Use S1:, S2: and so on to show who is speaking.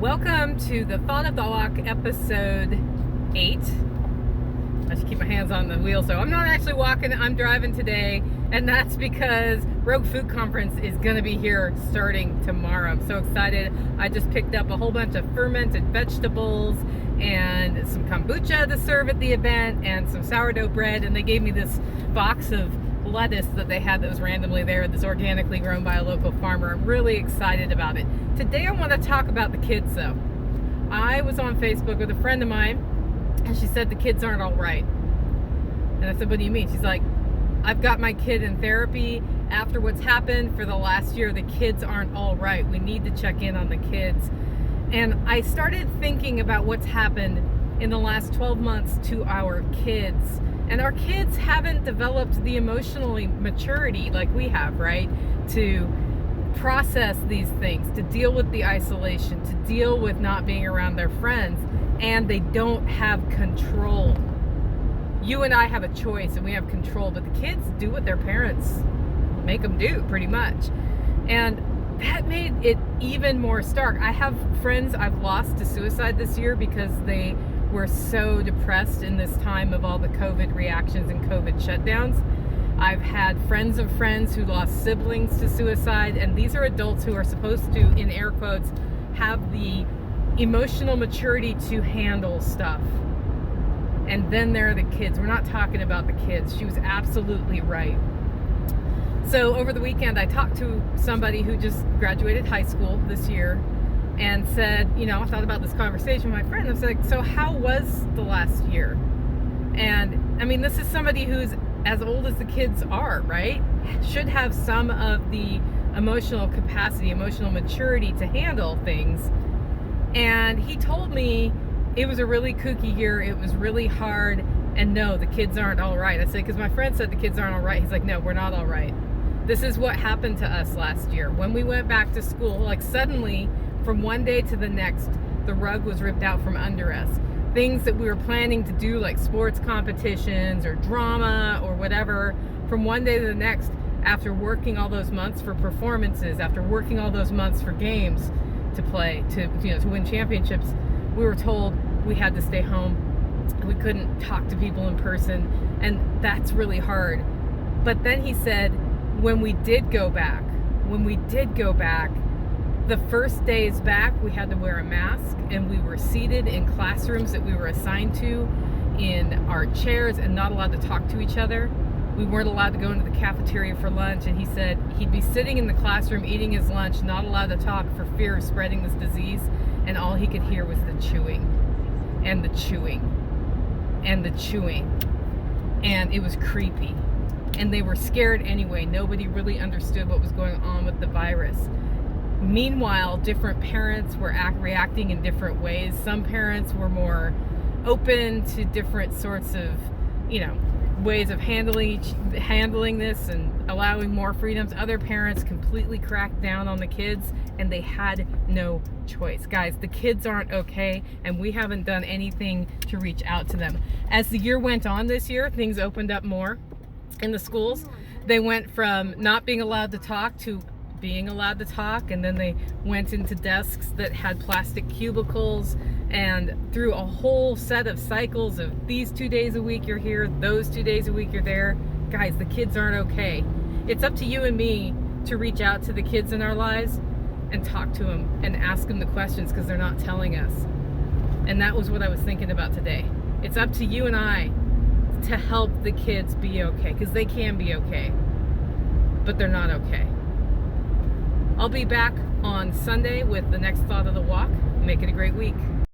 S1: Welcome to the Thought of the Walk episode 8. I should keep my hands on the wheel, so I'm not actually walking, I'm driving today, and that's because Rogue Food Conference is going to be here starting tomorrow. I'm so excited. I just picked up a whole bunch of fermented vegetables and some kombucha to serve at the event and some sourdough bread, and they gave me this box of lettuce that they had that was randomly there, that's organically grown by a local farmer. I'm really excited about it. Today I want to talk about the kids though. I was on Facebook with a friend of mine and she said the kids aren't all right. And I said, what do you mean? She's like, I've got my kid in therapy. After what's happened for the last year, the kids aren't all right. We need to check in on the kids. And I started thinking about what's happened in the last 12 months to our kids. And our kids haven't developed the emotional maturity like we have, right? To process these things, to deal with the isolation, to deal with not being around their friends, and they don't have control. You and I have a choice and we have control, but the kids do what their parents make them do, pretty much. And that made it even more stark. I have friends I've lost to suicide this year because they were so depressed in this time of all the COVID reactions and COVID shutdowns. I've had friends of friends who lost siblings to suicide, and these are adults who are supposed to, in air quotes, have the emotional maturity to handle stuff. And then there are the kids. We're not talking about the kids. She was absolutely right. So over the weekend, I talked to somebody who just graduated high school this year and said, you know, I thought about this conversation with my friend. I was like, so how was the last year? And I mean, this is somebody who's as old as the kids are, right? Should have some of the emotional capacity, emotional maturity to handle things. And he told me it was a really kooky year. It was really hard. And no, the kids aren't all right. I said, because my friend said the kids aren't all right. He's like, no, we're not all right. This is what happened to us last year. When we went back to school, like suddenly, from one day to the next, the rug was ripped out from under us. Things that we were planning to do, like sports competitions or drama or whatever, from one day to the next, after working all those months for performances, after working all those months for games to play, to win championships, we were told we had to stay home. We couldn't talk to people in person, and that's really hard. But then he said, when we did go back, the first days back, we had to wear a mask, and we were seated in classrooms that we were assigned to in our chairs and not allowed to talk to each other. We weren't allowed to go into the cafeteria for lunch, and he said he'd be sitting in the classroom eating his lunch, not allowed to talk for fear of spreading this disease, and all he could hear was the chewing and the chewing and the chewing. And it was creepy. And they were scared anyway. Nobody really understood what was going on with the virus. Meanwhile, different parents were reacting in different ways. Some parents were more open to different sorts of, ways of handling this and allowing more freedoms. Other parents completely cracked down on the kids, and they had no choice. Guys, the kids aren't okay, and we haven't done anything to reach out to them. As the year went on this year, things opened up more in the schools. They went from not being allowed to talk to being allowed to talk, and then they went into desks that had plastic cubicles, and through a whole set of cycles of these 2 days a week you're here, those 2 days a week you're there. Guys, the kids aren't okay. It's up to you and me to reach out to the kids in our lives and talk to them and ask them the questions, because they're not telling us. And that was what I was thinking about today. It's up to you and I to help the kids be okay, because they can be okay, but they're not okay. I'll be back on Sunday with the next Thought of the Walk. Make it a great week.